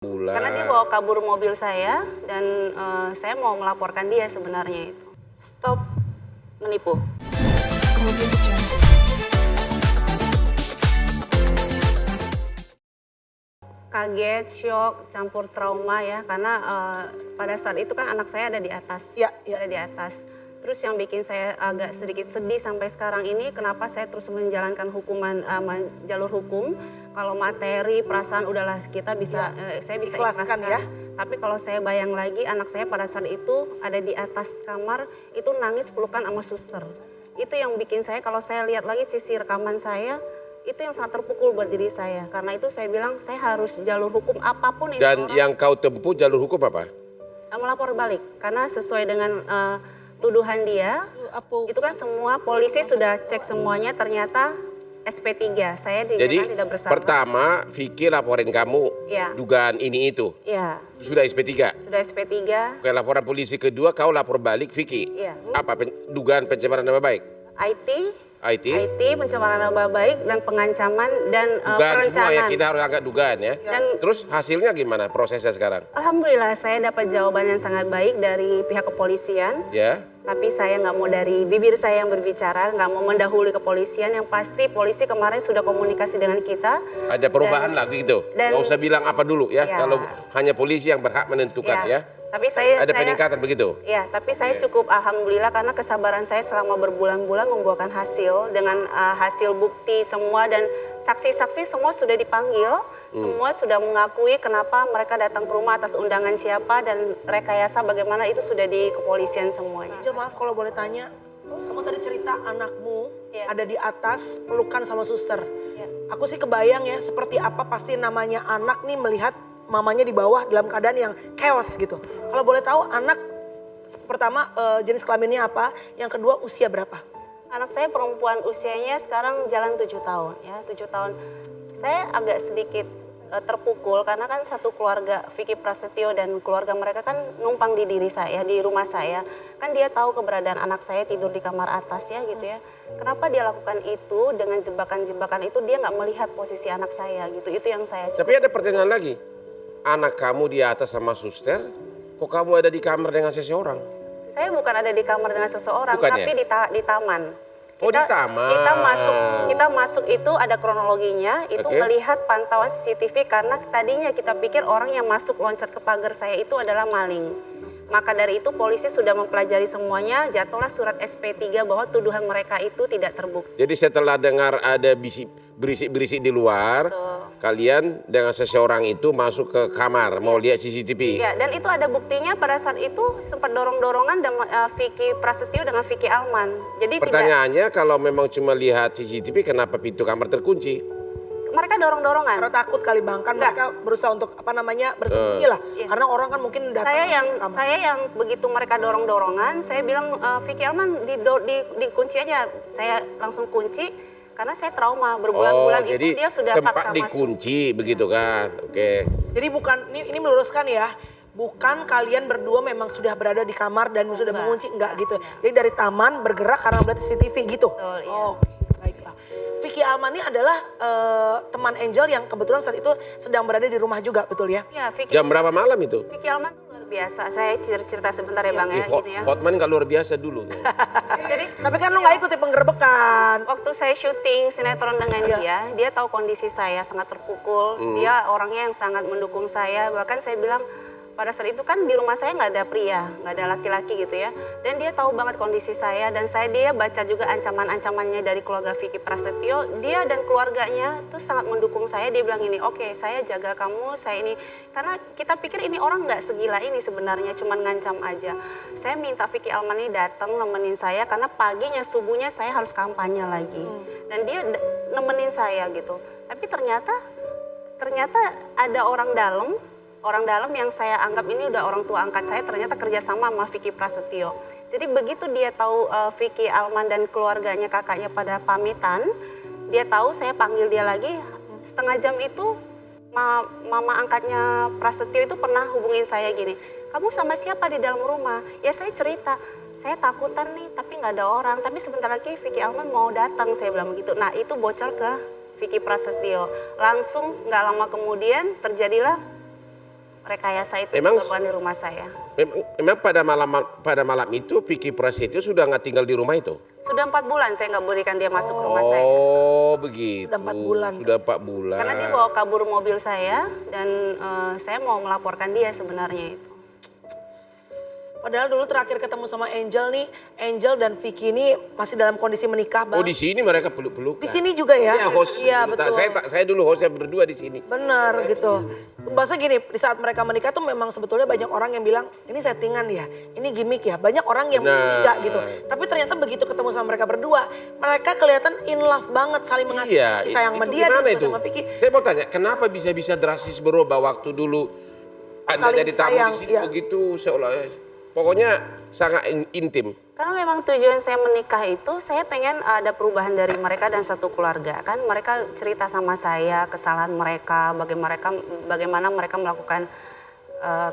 Karena dia bawa kabur mobil saya dan saya mau melaporkan dia sebenarnya itu. Stop menipu. Kaget, syok, campur trauma ya, karena pada saat itu kan anak saya ada di atas, ada di atas. Terus yang bikin saya agak sedikit sedih sampai sekarang ini, kenapa saya terus menjalankan hukuman jalur hukum. Kalau materi, perasaan udahlah kita bisa, saya bisa ikhlaskan ya. Tapi kalau saya bayang lagi, anak saya pada saat itu ada di atas kamar, itu nangis pelukan sama suster. Itu yang bikin saya, kalau saya lihat lagi sisi rekaman saya, itu yang sangat terpukul buat diri saya. Karena itu saya bilang, saya harus jalur hukum apapun ini. Dan yang kau tempuh jalur hukum apa? Melapor balik, karena sesuai dengan tuduhan dia, itu kan semua polisi sudah cek semuanya, ternyata SP3, saya tidak bersalah. Pertama, Vicky laporin kamu dugaan ini itu. Iya. Sudah SP3? Sudah SP3. Oke, laporan polisi kedua, kau lapor balik Vicky. Iya. Apa dugaan pencemaran nama baik? IT, pencemaran nama baik dan pengancaman dan dugaan perencanaan. semua ya, kita harus angkat dugaan ya. Dan terus hasilnya gimana prosesnya sekarang? Alhamdulillah saya dapat jawaban yang sangat baik dari pihak kepolisian. Ya. Tapi saya nggak mau dari bibir saya yang berbicara, nggak mau mendahului kepolisian. Yang pasti polisi kemarin sudah komunikasi dengan kita. Ada perubahan lagi gitu? Nggak usah bilang apa dulu ya, kalau hanya polisi yang berhak menentukan ya. Tapi ada peningkatan begitu? Ya, tapi saya cukup alhamdulillah karena kesabaran saya selama berbulan-bulan membuahkan hasil dengan hasil bukti semua dan saksi-saksi semua sudah dipanggil, semua sudah mengakui kenapa mereka datang ke rumah atas undangan siapa dan rekayasa bagaimana itu sudah di kepolisian semuanya. Maaf kalau boleh tanya, kamu tadi cerita anakmu ada di atas pelukan sama suster. Aku sih kebayang ya seperti apa pasti namanya anak nih melihat mamanya di bawah dalam keadaan yang chaos gitu. Kalau boleh tahu anak pertama jenis kelaminnya apa, yang kedua usia berapa? Anak saya perempuan usianya sekarang jalan 7 tahun ya, 7 tahun. Saya agak sedikit terpukul karena kan satu keluarga Vicky Prasetyo dan keluarga mereka kan numpang di diri saya, di rumah saya. Kan dia tahu keberadaan anak saya tidur di kamar atas ya gitu ya. Kenapa dia lakukan itu dengan jebakan-jebakan itu, dia nggak melihat posisi anak saya gitu. Itu yang saya Tapi ada pertanyaan lagi. Anak kamu di atas sama suster, kok kamu ada di kamar dengan seseorang? Saya bukan ada di kamar dengan seseorang, Bukan tapi di taman. Di taman. Kita masuk itu ada kronologinya, itu melihat pantauan CCTV karena tadinya kita pikir orang yang masuk loncat ke pagar saya itu adalah maling. Maka dari itu polisi sudah mempelajari semuanya, jatuhlah surat SP3 bahwa tuduhan mereka itu tidak terbukti. Jadi setelah dengar ada berisik-berisik di luar, kalian dengan seseorang itu masuk ke kamar, mau lihat CCTV. Ya, dan itu ada buktinya pada saat itu sempat dorong-dorongan Vicky Prasetyo dengan Vicky Alman. Jadi pertanyaannya kalau memang cuma lihat CCTV, kenapa pintu kamar terkunci? Mereka dorong-dorongan. Karena takut kali Bang, kan mereka berusaha untuk bersembunyi lah. Karena orang kan mungkin datang Saya yang begitu mereka dorong-dorongan, saya bilang Vicky Alman dikunci aja. Saya langsung kunci karena saya trauma berbulan-bulan itu dia sudah sempat dikunci begitu kan. Jadi bukan ini meluruskan ya. Bukan kalian berdua memang sudah berada di kamar dan sudah mengunci, enggak gitu. Jadi dari taman bergerak karena melihat CCTV gitu. Betul, iya. Baiklah. Vicky Alman ini adalah teman Angel yang kebetulan saat itu sedang berada di rumah juga, betul ya? Ya, Jam berapa malam itu? Vicky Alman itu luar biasa. Saya cerita sebentar ya Bang ya. Gitu ya. Hotman nggak luar biasa dulu. Tapi kan lu nggak ikuti penggerbekan. Waktu saya syuting sinetron dengan dia tahu kondisi saya sangat terpukul. Dia orangnya yang sangat mendukung saya. Bahkan saya bilang, pada saat itu kan di rumah saya nggak ada pria, nggak ada laki-laki gitu ya. Dan dia tahu banget kondisi saya dan dia baca juga ancaman-ancamannya dari keluarga Vicky Prasetyo. Dia dan keluarganya tuh sangat mendukung saya. Dia bilang ini, oke, saya jaga kamu, saya ini. Karena kita pikir ini orang nggak segila ini sebenarnya, cuman ngancam aja. Saya minta Vicky Alman ini datang nemenin saya karena paginya, subuhnya saya harus kampanye lagi. Dan dia nemenin saya gitu. Tapi ternyata ada orang dalam yang saya anggap ini udah orang tua angkat saya, ternyata kerjasama sama Vicky Prasetyo. Jadi begitu dia tahu Vicky Alman dan keluarganya, kakaknya pada pamitan, dia tahu saya panggil dia lagi, setengah jam itu mama angkatnya Prasetyo itu pernah hubungin saya gini, kamu sama siapa di dalam rumah? Ya saya cerita, saya takutan nih tapi nggak ada orang, tapi sebentar lagi Vicky Alman mau datang, saya bilang begitu. Nah itu bocor ke Vicky Prasetyo. Langsung nggak lama kemudian terjadilah rekayasa itu Emang dilakukan di rumah saya. Memang pada malam itu Vicky Prasetyo sudah nggak tinggal di rumah itu? Sudah 4 bulan saya nggak berikan dia masuk ke rumah saya. Oh begitu. Sudah 4 bulan. Sudah 4 bulan. Karena dia bawa kabur mobil saya dan saya mau melaporkan dia sebenarnya itu. Padahal dulu terakhir ketemu sama Angel nih, Angel dan Vicky ini masih dalam kondisi menikah, Bang. Oh di sini mereka peluk-pelukan. Di sini juga ya? Iya host. Iya dulu. betul. Saya dulu hostnya berdua di sini. Benar gitu. Bahasa gini, di saat mereka menikah tuh memang sebetulnya banyak orang yang bilang, ini settingan ya, ini gimmick ya. Banyak orang yang curiga gitu. Tapi ternyata begitu ketemu sama mereka berdua, mereka kelihatan in love banget, saling mengasihi, sayang sama dia dan juga sama Vicky. Saya mau tanya, kenapa bisa drastis berubah waktu dulu Anda Saling jadi tamu sayang, di sini iya. begitu seolah pokoknya sangat intim. Karena memang tujuan saya menikah itu, saya pengen ada perubahan dari mereka dan satu keluarga. Kan mereka cerita sama saya kesalahan mereka, bagaimana mereka melakukan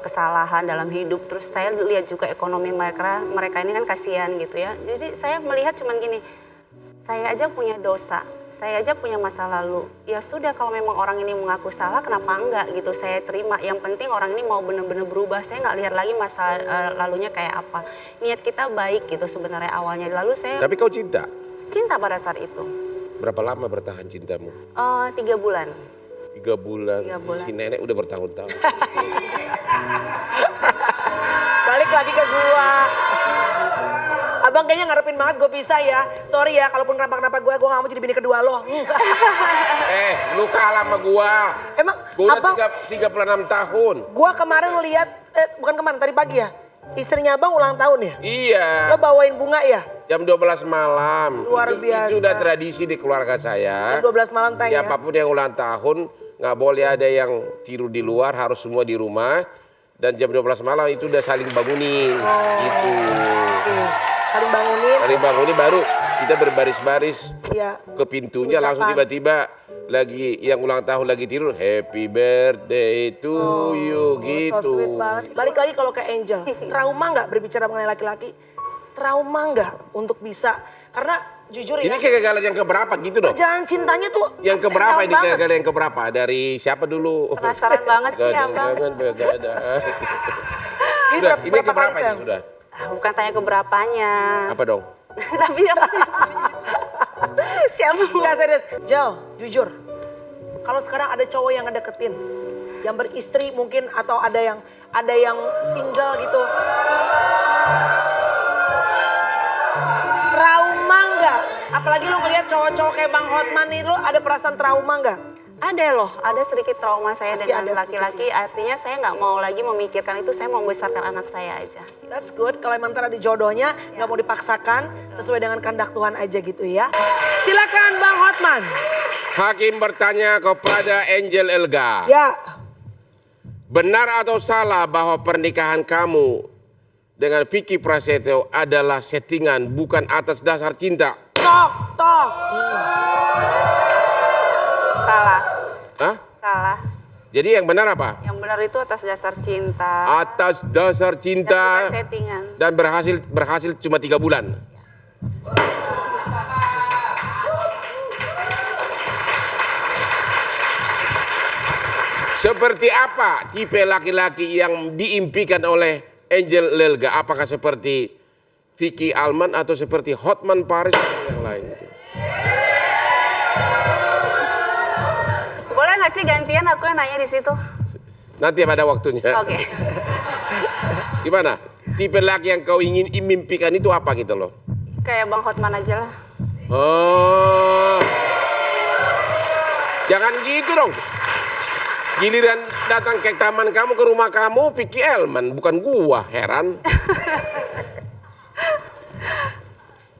kesalahan dalam hidup. Terus saya lihat juga ekonomi mereka ini kan kasihan gitu ya. Jadi saya melihat cuman gini, saya aja punya dosa, saya aja punya masa lalu. Ya sudah kalau memang orang ini mengaku salah, kenapa enggak gitu, saya terima. Yang penting orang ini mau benar-benar berubah, saya nggak lihat lagi masa lalunya kayak apa. Niat kita baik gitu sebenarnya awalnya. Lalu saya Tapi kau cinta? cinta pada saat itu. Berapa lama bertahan cintamu? 3 bulan. 3 bulan. 3 bulan. Si nenek udah bertahun-tahun. Balik lagi ke gua. Abang kayaknya ngarepin banget gue pisah ya. Sorry ya, kalaupun kenapa-kenapa gue gak mau jadi bini kedua lo. Lu kalah sama gua. Emang Gua abang, udah 36 tahun. gue kemarin lihat, bukan kemarin, tadi pagi ya. Istrinya abang ulang tahun ya? Iya. Lo bawain bunga ya? Jam 12 malam. Luar biasa. Itu udah tradisi di keluarga saya. Jam 12 malam tanya. Siapapun yang ulang tahun, nggak boleh ada yang tidur di luar, harus semua di rumah. Dan jam 12 malam itu udah saling bangunin. Gitu. Oke. Saling bangunin. Saling bangunin baru kita berbaris-baris Iya. ke pintunya, langsung Ucapan. tiba-tiba lagi yang ulang tahun lagi tidur, happy birthday to you gitu. So sweet banget. Balik lagi kalau ke Angel. Trauma nggak berbicara mengenai laki-laki? Trauma nggak untuk bisa? Karena jujur ya. Ini kegagalan yang keberapa gitu dong? Perjalanan cintanya tuh Yang ups and keberapa down ini banget. kegagalan yang keberapa? Dari siapa dulu? Penasaran banget sih abang. Jangan begadang. Ini Sudah, ini berapa keberapa kali, ini Sam? sudah? Bukan tanya keberapanya. Apa dong? Tapi apa sih? Siapa? Enggak serius. Jel, jujur. Kalau sekarang ada cowok yang ngedeketin, yang beristri mungkin atau ada yang single gitu. Trauma nggak? Apalagi lo ngeliat cowok-cowok kayak Bang Hotman nih, lo ada perasaan trauma nggak? Ada loh, ada sedikit trauma saya Pasti dengan ada laki-laki. Artinya saya nggak mau lagi memikirkan itu, saya mau membesarkan anak saya aja. That's good. Kalau emang ntar ada jodohnya, nggak mau dipaksakan, sesuai dengan kehendak Tuhan aja gitu ya. Silakan Bang Hotman. Hakim bertanya kepada Angel Elga. Ya. Benar atau salah bahwa pernikahan kamu dengan Vicky Prasetyo adalah settingan bukan atas dasar cinta? Tok. Salah, Hah? salah. Jadi yang benar apa? Yang benar itu atas dasar cinta. Atas dasar Dan cinta bukan settingan. dan berhasil cuma 3 bulan. Seperti apa tipe laki-laki yang diimpikan oleh Angel Elga? Apakah seperti Vicky Alman atau seperti Hotman Paris atau yang lain? Boleh nggak sih gantian aku yang nanya di situ? Nanti pada waktunya. Oke. Gimana? Tipe laki yang kau ingin mimpikan itu apa gitu loh? Kayak Bang Hotman aja lah. Oh. Jangan gitu dong. Giliran datang ke taman kamu, ke rumah kamu, Vicky Elman, bukan gua, heran.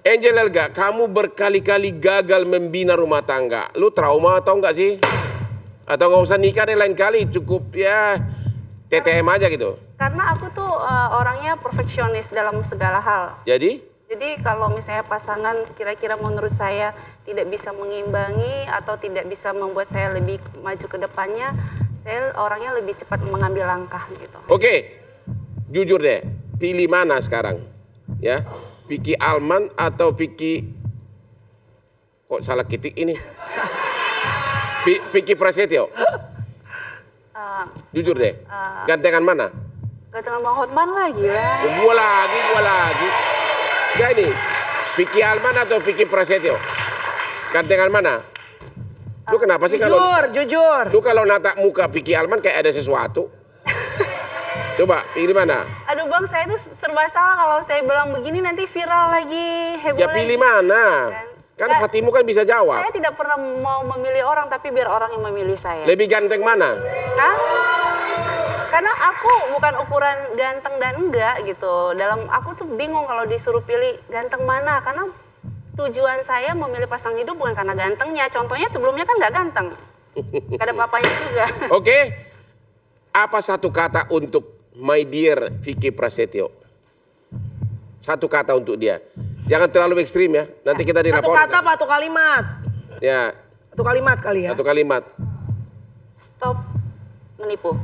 Angel Elga, kamu berkali-kali gagal membina rumah tangga. Lu trauma atau enggak sih? Atau nggak usah nikah deh lain kali, cukup ya TTM aja gitu. Karena aku tuh orangnya perfeksionis dalam segala hal. Jadi kalau misalnya pasangan kira-kira menurut saya tidak bisa mengimbangi atau tidak bisa membuat saya lebih maju ke depannya, saya orangnya lebih cepat mengambil langkah gitu. Oke, jujur deh, pilih mana sekarang? Ya, Vicky Alman atau Vicky, kok salah ketik ini? Vicky Prasetyo. Jujur deh. Gantengan mana? Gantengan Bang Hotman lah, gila. Gua lagi. Gak ini, Vicky Alman atau Vicky Prasetyo? Gantengan mana? Lu kenapa sih kalau... Jujur. Lu kalau natap muka Vicky Alman kayak ada sesuatu. Coba, pilih mana? Aduh Bang, saya tuh serba salah kalau saya bilang begini nanti viral lagi, heboh Ya pilih lagi. mana? Kan hatimu kan bisa jawab. Saya tidak pernah mau memilih orang, tapi biar orang yang memilih saya. Lebih ganteng mana? Hah? Karena aku bukan ukuran ganteng dan enggak gitu. Dalam aku tuh bingung kalau disuruh pilih ganteng mana. Karena tujuan saya memilih pasangan hidup bukan karena gantengnya. Contohnya sebelumnya kan nggak ganteng. Gak ada papanya juga. Oke. Apa satu kata untuk my dear Vicky Prasetyo? Satu kata untuk dia. Jangan terlalu ekstrim ya. Nanti kita Satu dilaporkan. kata apa satu kalimat? Ya, Satu kalimat kali ya. satu kalimat. Stop menipu.